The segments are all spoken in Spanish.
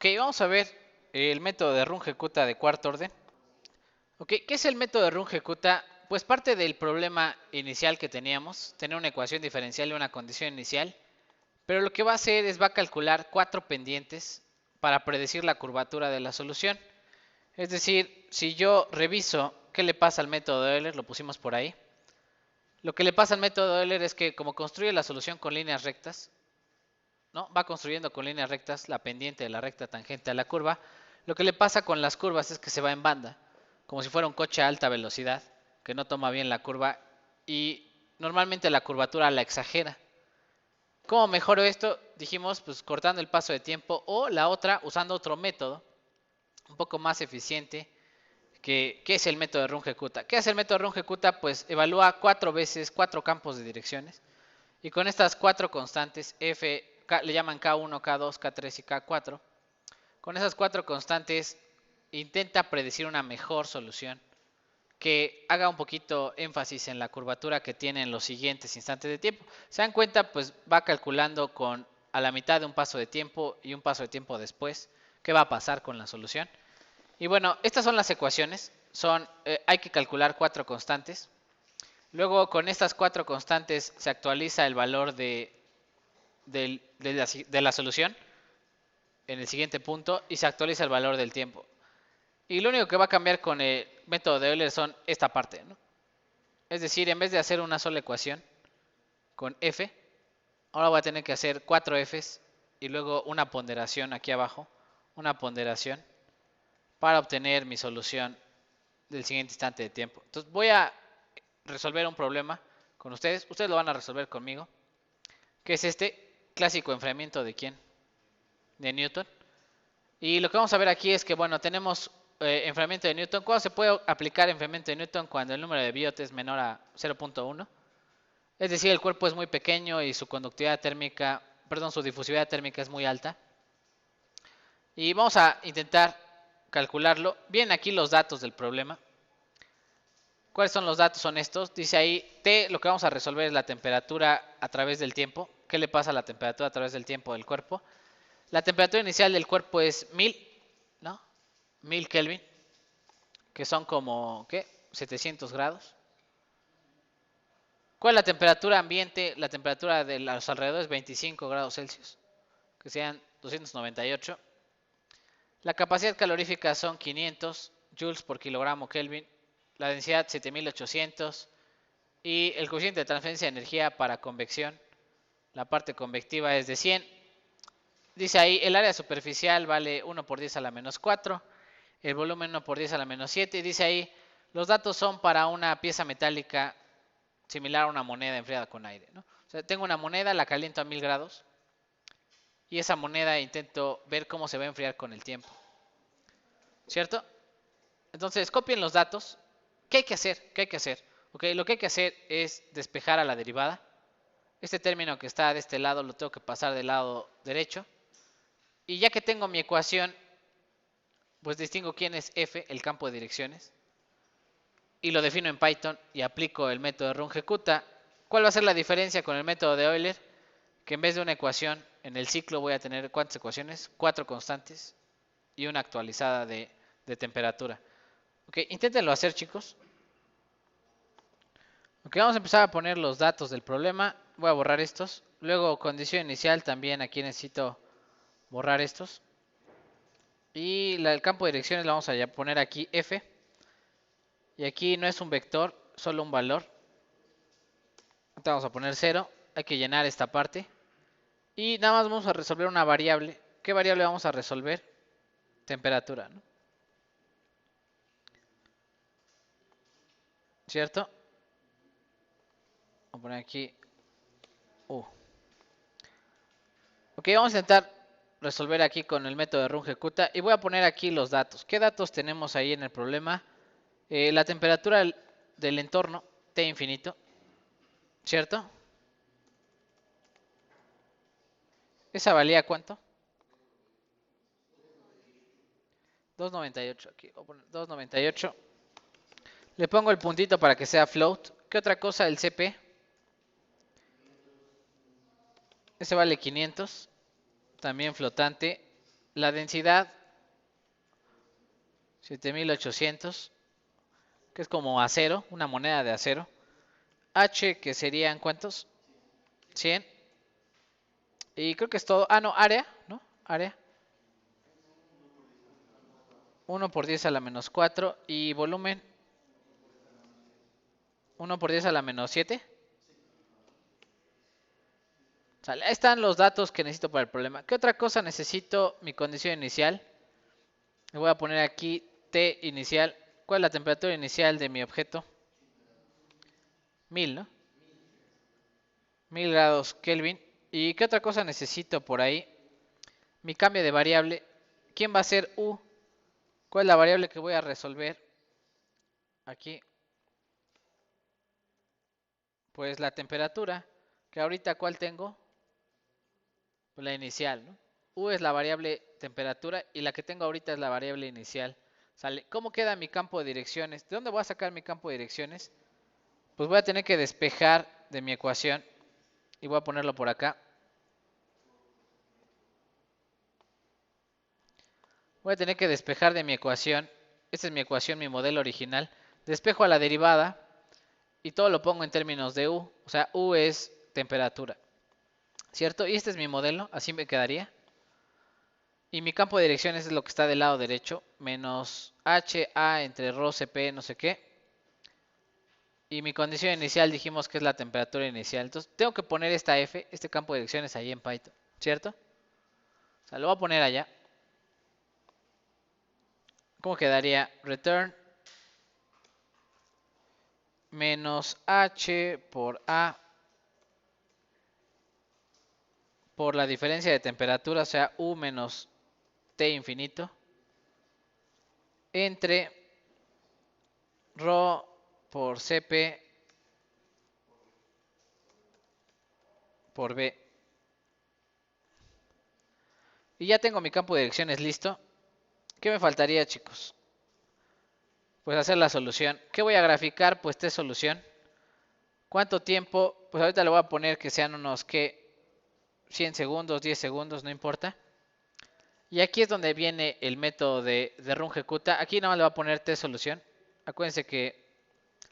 Ok, vamos a ver el método de Runge-Kutta de cuarto orden. Ok, ¿qué es el método de Runge-Kutta? Pues parte del problema inicial que teníamos, tener una ecuación diferencial y una condición inicial. Pero lo que va a hacer es va a calcular 4 pendientes para predecir la curvatura de la solución. Es decir, si yo reviso qué le pasa al método de Euler, lo pusimos por ahí. Lo que le pasa al método de Euler es que como construye la solución con líneas rectas, ¿no? Va construyendo con líneas rectas la pendiente de la recta tangente a la curva. Lo que le pasa con las curvas es que se va en banda, como si fuera un coche a alta velocidad, que no toma bien la curva y normalmente la curvatura la exagera. ¿Cómo mejoro esto? Dijimos, pues cortando el paso de tiempo o la otra, usando otro método un poco más eficiente, que es el método de Runge-Kutta. ¿Qué hace el método de Runge-Kutta? Pues evalúa 4 veces 4 campos de direcciones y con estas 4 constantes, F le llaman K1, K2, K3 y K4, con esas 4 constantes intenta predecir una mejor solución que haga un poquito énfasis en la curvatura que tiene en los siguientes instantes de tiempo. Se dan cuenta, pues va calculando con a la mitad de un paso de tiempo y un paso de tiempo después qué va a pasar con la solución. Y bueno, estas son las ecuaciones. Hay que calcular 4 constantes. Luego con estas 4 constantes se actualiza el valor de la solución en el siguiente punto y se actualiza el valor del tiempo. Y lo único que va a cambiar con el método de Euler son esta parte, ¿no? Es decir, en vez de hacer una sola ecuación con f, ahora voy a tener que hacer 4 f's y luego una ponderación aquí abajo, una ponderación para obtener mi solución del siguiente instante de tiempo. Entonces voy a resolver un problema con ustedes, ustedes lo van a resolver conmigo, que es este clásico enfriamiento de ¿quién? De Newton. Y lo que vamos a ver aquí es que, bueno, tenemos enfriamiento de Newton. ¿Cuándo se puede aplicar enfriamiento de Newton? Cuando el número de Biot es menor a 0.1. Es decir, el cuerpo es muy pequeño y su conductividad térmica, perdón, su difusividad térmica es muy alta. Y vamos a intentar calcularlo. Vienen aquí los datos del problema. ¿Cuáles son los datos? Son estos. Dice ahí, T, lo que vamos a resolver es la temperatura a través del tiempo. ¿Qué le pasa a la temperatura a través del tiempo del cuerpo? La temperatura inicial del cuerpo es 1000, ¿no? 1000 Kelvin, que son como, ¿qué? 700 grados. ¿Cuál es la temperatura ambiente? La temperatura de los alrededores es 25 grados Celsius, que sean 298. La capacidad calorífica son 500 joules por kilogramo Kelvin. La densidad 7800. Y el coeficiente de transferencia de energía para convección, la parte convectiva es de 100. Dice ahí, el área superficial vale 1 por 10 a la menos 4. El volumen 1 por 10 a la menos 7. Y dice ahí, los datos son para una pieza metálica similar a una moneda enfriada con aire, ¿no? O sea, tengo una moneda, la caliento a 1000 grados y esa moneda intento ver cómo se va a enfriar con el tiempo, ¿cierto? Entonces, copien los datos. ¿Qué hay que hacer? ¿Qué hay que hacer? Okay, lo que hay que hacer es despejar a la derivada. Este término que está de este lado lo tengo que pasar del lado derecho. Y ya que tengo mi ecuación, pues distingo quién es f, el campo de direcciones, y lo defino en Python y aplico el método de Runge-Kutta. ¿Cuál va a ser la diferencia con el método de Euler? Que en vez de una ecuación en el ciclo voy a tener ¿cuántas ecuaciones? 4 constantes y una actualizada de temperatura. Ok, inténtenlo hacer, chicos. Ok, vamos a empezar a poner los datos del problema. Voy a borrar estos. Luego, condición inicial, también aquí necesito borrar estos. Y el campo de direcciones lo vamos a poner aquí F. Y aquí no es un vector, solo un valor. Entonces vamos a poner 0. Hay que llenar esta parte. Y nada más vamos a resolver una variable. ¿Qué variable vamos a resolver? Temperatura, ¿no? ¿Cierto? Voy a poner aquí U. Ok, vamos a intentar resolver aquí con el método de Runge-Kutta. Y voy a poner aquí los datos. ¿Qué datos tenemos ahí en el problema? La temperatura del entorno, T infinito. ¿Cierto? ¿Esa valía cuánto? 298 aquí. Voy a poner 298. Le pongo el puntito para que sea float. ¿Qué otra cosa? El CP. Ese vale 500. También flotante. La densidad 7800, que es como acero, una moneda de acero. H, que serían ¿cuántos? 100. Y creo que es todo. Ah, no, área, ¿no? Área. 1 por 10 a la menos 4. Y volumen 1 por 10 a la menos 7. Ahí están los datos que necesito para el problema. ¿Qué otra cosa necesito? Mi condición inicial. Le voy a poner aquí T inicial. ¿Cuál es la temperatura inicial de mi objeto? 1000, ¿no? 1000 grados Kelvin. ¿Y qué otra cosa necesito por ahí? Mi cambio de variable. ¿Quién va a ser U? ¿Cuál es la variable que voy a resolver? Aquí. Pues la temperatura. Que ahorita ¿cuál tengo? Pues la inicial, ¿no? U es la variable temperatura y la que tengo ahorita es la variable inicial. ¿Sale? ¿Cómo queda mi campo de direcciones? ¿De dónde voy a sacar mi campo de direcciones? Pues voy a tener que despejar de mi ecuación y voy a ponerlo por acá. Voy a tener que despejar de mi ecuación. Esta es mi ecuación, mi modelo original. Despejo a la derivada y todo lo pongo en términos de U. O sea, U es temperatura. ¿Cierto? Y este es mi modelo, así me quedaría. Y mi campo de direcciones es lo que está del lado derecho, menos HA entre ρ, CP, no sé qué. Y mi condición inicial dijimos que es la temperatura inicial. Entonces tengo que poner esta F, este campo de direcciones ahí en Python, ¿cierto? O sea, lo voy a poner allá. ¿Cómo quedaría? Return menos H por A por la diferencia de temperatura, o sea, U menos T infinito, entre ρ por CP por B. Y ya tengo mi campo de direcciones listo. ¿Qué me faltaría, chicos? Pues hacer la solución. ¿Qué voy a graficar? Pues T solución. ¿Cuánto tiempo? Pues ahorita le voy a poner que sean unos que 100 segundos, 10 segundos, no importa. Y aquí es donde viene el método de run ejecuta. Aquí nada más le voy a poner T solución. Acuérdense que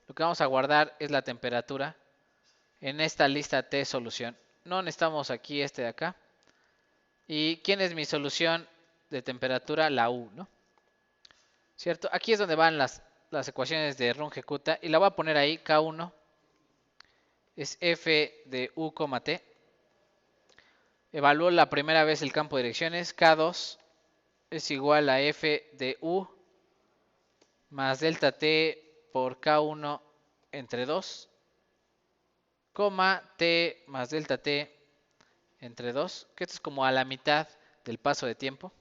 lo que vamos a guardar es la temperatura en esta lista T solución. No necesitamos aquí este de acá. ¿Y quién es mi solución de temperatura? La U, ¿no? ¿Cierto? Aquí es donde van las ecuaciones de run ejecuta. Y la voy a poner ahí, K1 es F de U, T. Evalúo la primera vez el campo de direcciones. K2 es igual a F de U más delta T por K1 entre 2, T más delta T entre 2, que esto es como a la mitad del paso de tiempo.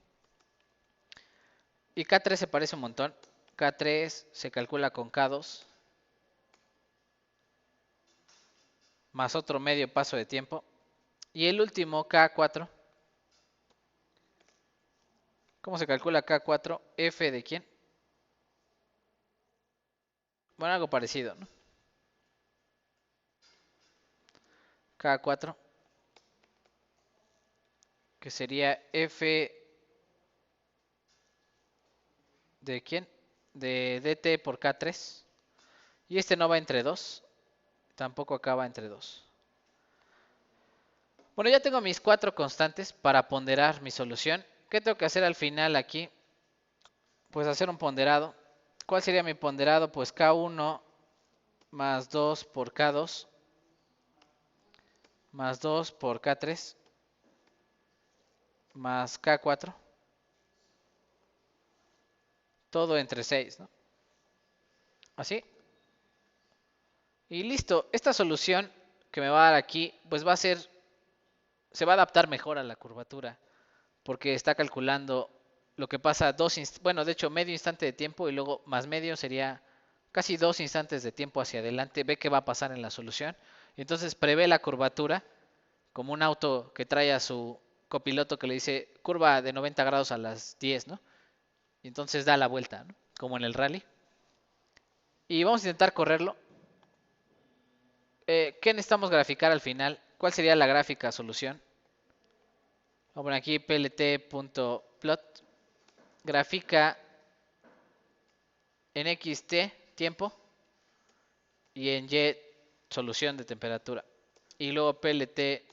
Y K3 se parece un montón. K3 se calcula con K2 más otro medio paso de tiempo. Y el último, K4. ¿Cómo se calcula K4? F de quién? Bueno, algo parecido, ¿no? K4, que sería F de quién? De dt por K3. Y este no va entre 2. Tampoco acaba entre 2. Bueno, ya tengo mis 4 constantes para ponderar mi solución. ¿Qué tengo que hacer al final aquí? Pues hacer un ponderado. ¿Cuál sería mi ponderado? Pues K1 más 2 por K2 más 2 por K3 más K4. Todo entre 6, ¿no? Así. Y listo. Esta solución que me va a dar aquí, pues va a ser, se va a adaptar mejor a la curvatura. Porque está calculando lo que pasa bueno, de hecho medio instante de tiempo y luego más medio sería casi 2 instantes de tiempo hacia adelante. Ve qué va a pasar en la solución. Entonces prevé la curvatura como un auto que trae a su copiloto que le dice curva de 90 grados a las 10, ¿no? Y entonces da la vuelta, ¿no? Como en el rally. Y vamos a intentar correrlo. ¿Qué necesitamos graficar al final? ¿Cuál sería la gráfica solución? Vamos a poner aquí plt.graficar plot, grafica en xt tiempo y en y solución de temperatura. Y luego plt.show.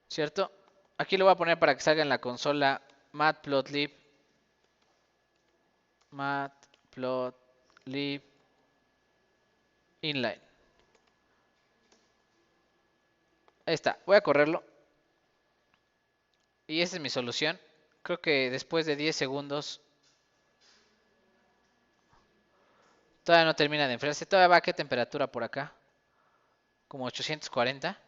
¿Cierto? Aquí lo voy a poner para que salga en la consola matplotlib inline. Ahí está, voy a correrlo. Y esa es mi solución. Creo que después de 10 segundos todavía no termina de enfriarse. Todavía va a qué temperatura por acá. Como 840.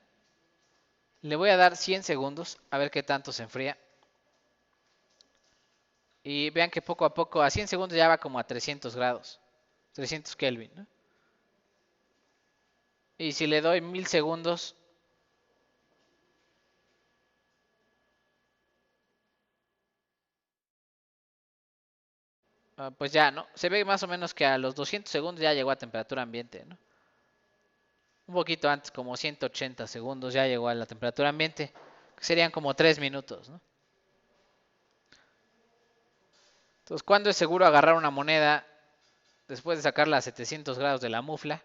Le voy a dar 100 segundos a ver qué tanto se enfría. Y vean que poco a poco, a 100 segundos ya va como a 300 grados. 300 Kelvin, ¿no? Y si le doy 1000 segundos, pues ya, ¿no? Se ve más o menos que a los 200 segundos ya llegó a temperatura ambiente, ¿no? Un poquito antes, como 180 segundos, ya llegó a la temperatura ambiente, que serían como 3 minutos, ¿no? Entonces, ¿cuándo es seguro agarrar una moneda después de sacarla a 700 grados de la mufla?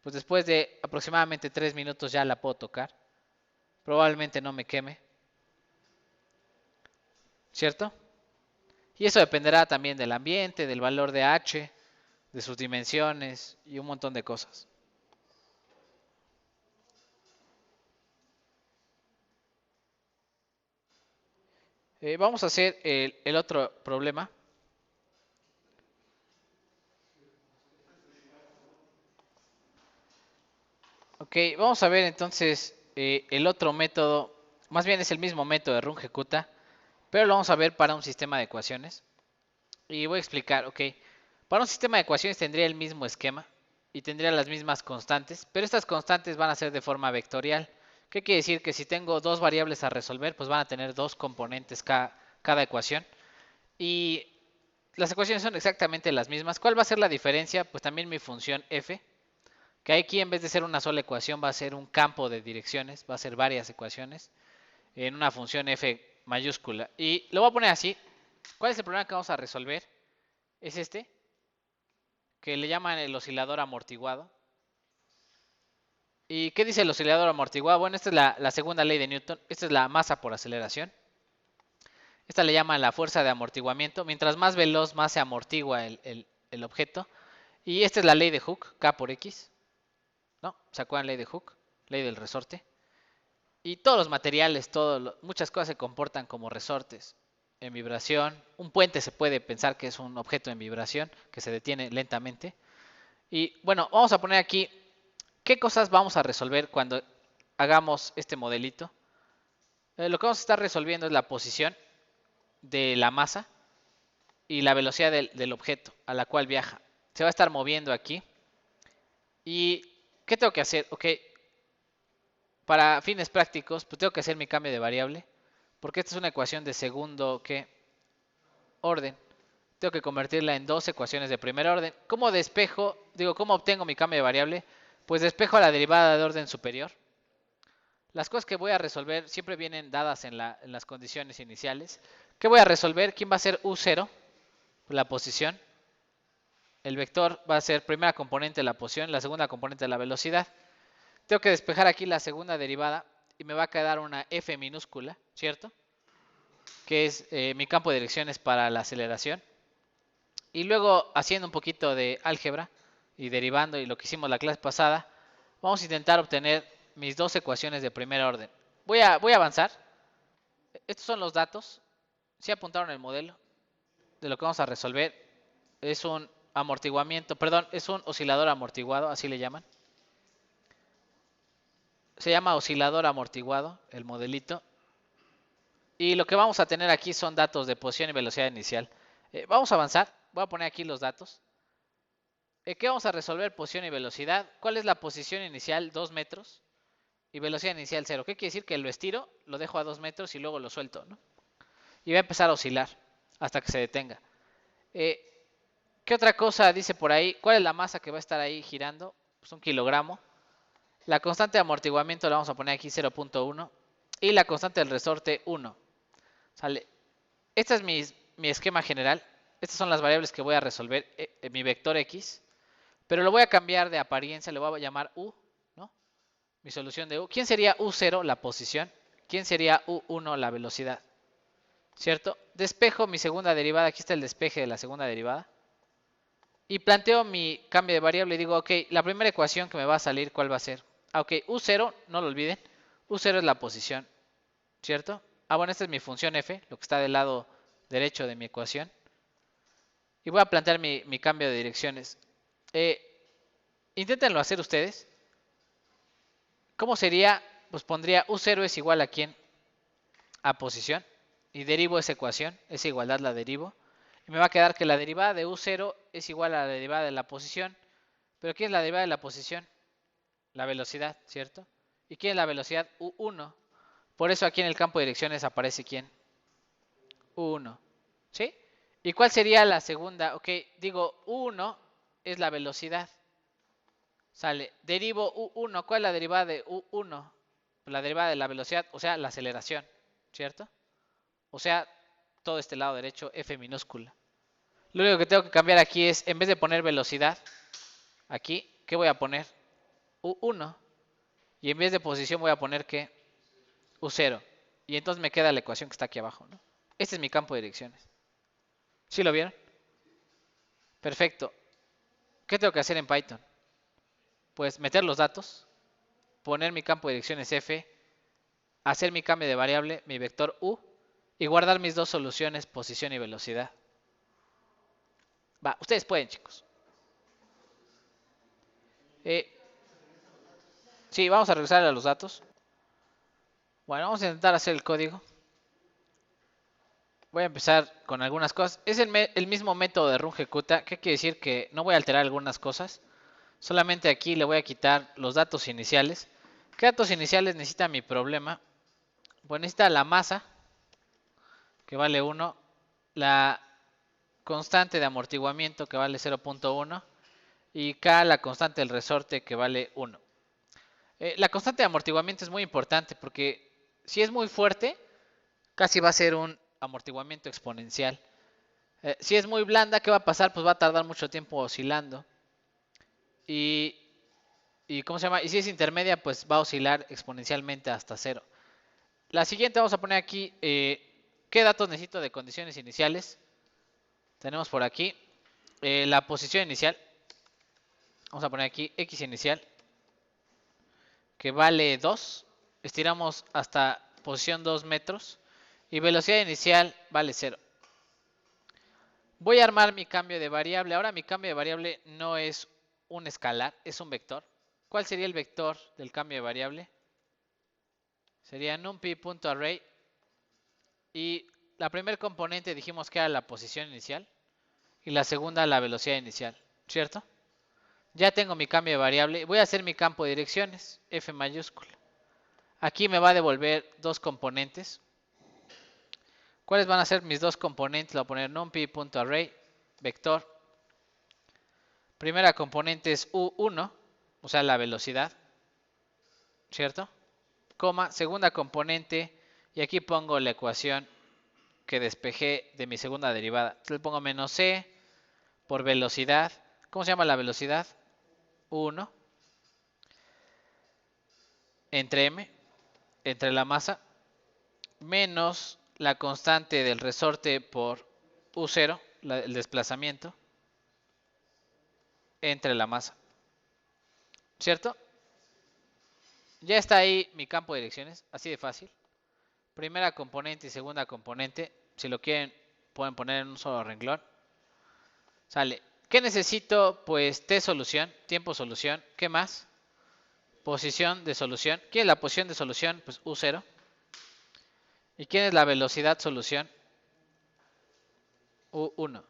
Pues después de aproximadamente 3 minutos ya la puedo tocar. Probablemente no me queme, ¿cierto? Y eso dependerá también del ambiente, del valor de H, de sus dimensiones y un montón de cosas. Vamos a hacer el otro problema. Ok, vamos a ver entonces el otro método. Más bien es el mismo método de rungecuta, pero lo vamos a ver para un sistema de ecuaciones. Y voy a explicar, ok. Para un sistema de ecuaciones tendría el mismo esquema y tendría las mismas constantes, pero estas constantes van a ser de forma vectorial. ¿Qué quiere decir? Que si tengo dos variables a resolver, pues van a tener dos componentes cada ecuación. Y las ecuaciones son exactamente las mismas. ¿Cuál va a ser la diferencia? Pues también mi función f, que aquí en vez de ser una sola ecuación va a ser un campo de direcciones, va a ser varias ecuaciones en una función f mayúscula. Y lo voy a poner así. ¿Cuál es el problema que vamos a resolver? Es este, que le llaman el oscilador amortiguado. ¿Y qué dice el oscilador amortiguado? Bueno, esta es la segunda ley de Newton. Esta es la masa por aceleración. Esta le llaman la fuerza de amortiguamiento. Mientras más veloz, más se amortigua el objeto. Y esta es la ley de Hooke, K por X. ¿No? ¿Se acuerdan la ley de Hooke? Ley del resorte. Y todos los materiales, muchas cosas se comportan como resortes en vibración. Un puente se puede pensar que es un objeto en vibración que se detiene lentamente. Y bueno, vamos a poner aquí qué cosas vamos a resolver cuando hagamos este modelito. Lo que vamos a estar resolviendo es la posición de la masa y la velocidad del objeto a la cual viaja. Se va a estar moviendo aquí. ¿Y qué tengo que hacer? Ok, para fines prácticos, pues tengo que hacer mi cambio de variable, porque esta es una ecuación de segundo orden. Tengo que convertirla en dos ecuaciones de primer orden. ¿Cómo despejo? ¿Cómo obtengo mi cambio de variable? Pues despejo la derivada de orden superior. Las cosas que voy a resolver siempre vienen dadas en las condiciones iniciales. ¿Qué voy a resolver? ¿Quién va a ser U0? La posición. El vector va a ser primera componente de la posición, la segunda componente de la velocidad. Tengo que despejar aquí la segunda derivada y me va a quedar una F minúscula, ¿cierto? Que es mi campo de direcciones para la aceleración. Y luego, haciendo un poquito de álgebra y derivando y lo que hicimos la clase pasada, vamos a intentar obtener mis dos ecuaciones de primer orden. Voy a avanzar. Estos son los datos. Si apuntaron el modelo de lo que vamos a resolver. Es un amortiguamiento, perdón, es un oscilador amortiguado, así le llaman. Se llama oscilador amortiguado, el modelito. Y lo que vamos a tener aquí son datos de posición y velocidad inicial. Vamos a avanzar. Voy a poner aquí los datos. ¿Qué vamos a resolver? Posición y velocidad. ¿Cuál es la posición inicial? 2 metros. Y velocidad inicial 0. ¿Qué quiere decir? Que lo estiro, lo dejo a 2 metros y luego lo suelto, ¿no? Y va a empezar a oscilar hasta que se detenga. ¿Qué otra cosa dice por ahí? ¿Cuál es la masa que va a estar ahí girando? Pues 1 kilogramo. La constante de amortiguamiento la vamos a poner aquí 0.1. y la constante del resorte 1. ¿Sale? Este es mi esquema general. Estas son las variables que voy a resolver en mi vector X. Pero lo voy a cambiar de apariencia, le voy a llamar U, ¿no? Mi solución de U. ¿Quién sería U0? La posición. ¿Quién sería U1? La velocidad. ¿Cierto? Despejo mi segunda derivada. Aquí está el despeje de la segunda derivada. Y planteo mi cambio de variable y digo, ok, la primera ecuación que me va a salir, ¿cuál va a ser? Ok, U0, no lo olviden. U0 es la posición, ¿cierto? Bueno, esta es mi función f, lo que está del lado derecho de mi ecuación. Y voy a plantear mi cambio de direcciones. Inténtenlo hacer ustedes. ¿Cómo sería? Pues pondría U0 es igual a quién? A posición. Y derivo esa ecuación, esa igualdad la derivo. Y me va a quedar que la derivada de U0 es igual a la derivada de la posición. ¿Pero quién es la derivada de la posición? La velocidad, ¿cierto? ¿Y quién es la velocidad? U1. Por eso aquí en el campo de direcciones aparece quién? U1. ¿Sí? ¿Y cuál sería la segunda? Ok, digo U1 es la velocidad. Sale, derivo U1. ¿Cuál es la derivada de U1? La derivada de la velocidad, o sea, la aceleración, ¿cierto? O sea, todo este lado derecho, F minúscula. Lo único que tengo que cambiar aquí es, en vez de poner velocidad, aquí, ¿qué voy a poner? U1. Y en vez de posición voy a poner, ¿qué? U0. Y entonces me queda la ecuación que está aquí abajo, ¿no? Este es mi campo de direcciones. ¿Sí lo vieron? Perfecto. ¿Qué tengo que hacer en Python? Pues meter los datos, poner mi campo de direcciones F, hacer mi cambio de variable, mi vector U, y guardar mis dos soluciones, posición y velocidad. Va, ustedes pueden, chicos. Sí, vamos a regresar a los datos. Bueno, vamos a intentar hacer el código. Voy a empezar con algunas cosas. Es el mismo método de rungecuta. ¿Qué quiere decir? Que no voy a alterar algunas cosas. Solamente aquí le voy a quitar los datos iniciales. ¿Qué datos iniciales necesita mi problema? Pues necesita la masa, que vale 1. La constante de amortiguamiento, que vale 0.1. Y K, la constante del resorte, que vale 1. La constante de amortiguamiento es muy importante porque si es muy fuerte, casi va a ser un amortiguamiento exponencial. Si es muy blanda, ¿qué va a pasar? Pues va a tardar mucho tiempo oscilando. ¿Cómo se llama? Y si es intermedia, pues va a oscilar exponencialmente hasta 0. La siguiente vamos a poner aquí, ¿qué datos necesito de condiciones iniciales? Tenemos por aquí la posición inicial. Vamos a poner aquí X inicial, que vale 2. Estiramos hasta posición 2 metros. Y velocidad inicial vale 0. Voy a armar mi cambio de variable. Ahora mi cambio de variable no es un escalar, es un vector. ¿Cuál sería el vector del cambio de variable? Sería numpy.array. Y la primera componente dijimos que era la posición inicial. Y la segunda la velocidad inicial, ¿cierto? Ya tengo mi cambio de variable. Voy a hacer mi campo de direcciones, F mayúscula. Aquí me va a devolver dos componentes. ¿Cuáles van a ser mis dos componentes? Le voy a poner numpy.array, vector. Primera componente es U1, o sea, la velocidad, ¿cierto? Coma, segunda componente, y aquí pongo la ecuación que despejé de mi segunda derivada. Entonces le pongo menos C por velocidad. ¿Cómo se llama la velocidad? U1 entre M, entre la masa, menos la constante del resorte por U0, el desplazamiento, entre la masa. ¿Cierto? Ya está ahí mi campo de direcciones, así de fácil. Primera componente y segunda componente, si lo quieren pueden poner en un solo renglón. Sale. ¿Qué necesito? Pues T solución, tiempo solución. ¿Qué más? Posición de solución. ¿Quién es la posición de solución? Pues U0. ¿Y quién es la velocidad solución? U1.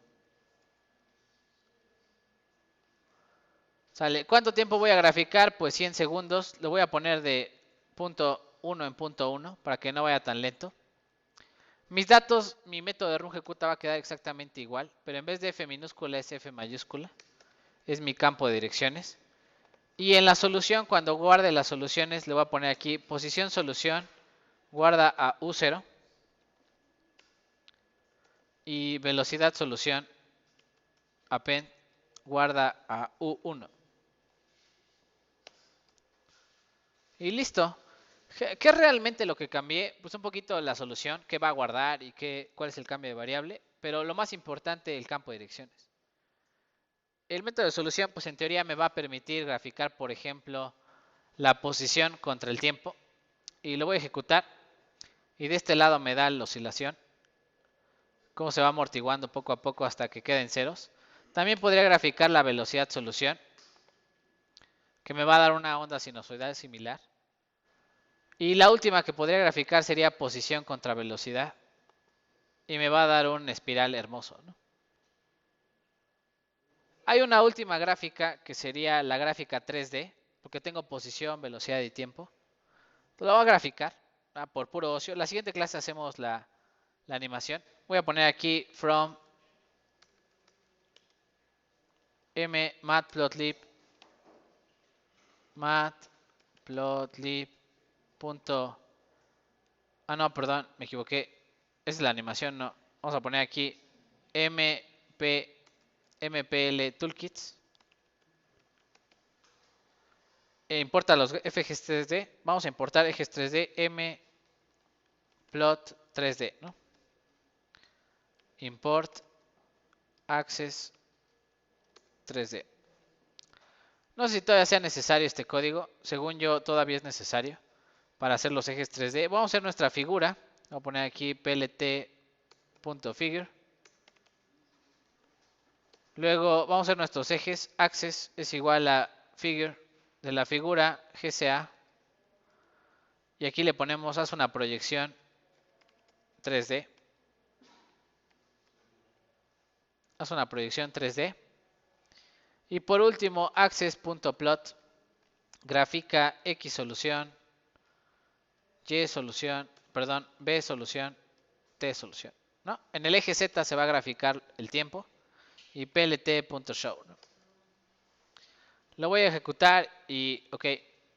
Sale. ¿Cuánto tiempo voy a graficar? Pues 100 segundos. Lo voy a poner de punto 1 en punto 1 para que no vaya tan lento. Mis datos, mi método de rungecuta va a quedar exactamente igual, pero en vez de F minúscula es F mayúscula. Es mi campo de direcciones. Y en la solución, cuando guarde las soluciones, le voy a poner aquí posición solución guarda a U0 y velocidad solución append guarda a U1. Y listo. ¿Qué es realmente lo que cambié? Pues un poquito la solución, qué va a guardar y cuál es el cambio de variable, pero lo más importante, el campo de direcciones. El método de solución, pues en teoría me va a permitir graficar, por ejemplo, la posición contra el tiempo. Y lo voy a ejecutar. Y de este lado me da la oscilación. Cómo se va amortiguando poco a poco hasta que queden ceros. También podría graficar la velocidad solución, que me va a dar una onda sinusoidal similar. Y la última que podría graficar sería posición contra velocidad. Y me va a dar un espiral hermoso, ¿no? Hay una última gráfica que sería la gráfica 3D, porque tengo posición, velocidad y tiempo. Lo voy a graficar por puro ocio. La siguiente clase hacemos la animación. Voy a poner aquí from matplotlib punto. Ah, no, perdón, me equivoqué. Esa es la animación, no. Vamos a poner aquí mpl toolkits. Importa los FGs 3D. Vamos a importar ejes 3D mplot 3D, ¿no? Import access 3D. No sé si todavía sea necesario este código. Según yo, todavía es necesario para hacer los ejes 3D. Vamos a hacer nuestra figura. Voy a poner aquí plt.figure. Luego vamos a hacer nuestros ejes. Access es igual a figure de la figura GCA. Y aquí le ponemos, haz una proyección 3D. Haz una proyección 3D. Y por último, access.plot. Grafica X solución, Y solución, perdón, B solución, T solución, ¿no? En el eje Z se va a graficar el tiempo y plt.show, ¿no? Lo voy a ejecutar y, ok,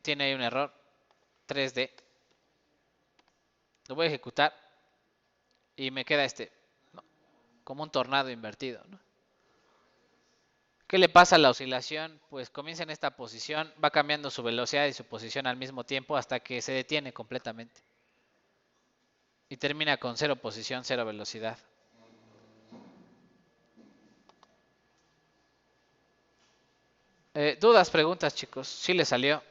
tiene ahí un error, 3D. Lo voy a ejecutar y me queda ¿no? Como un tornado invertido, ¿no? ¿Qué le pasa a la oscilación? Pues comienza en esta posición, va cambiando su velocidad y su posición al mismo tiempo hasta que se detiene completamente. Y termina con 0 posición, 0 velocidad. ¿Dudas, preguntas, chicos? ¿Sí le salió?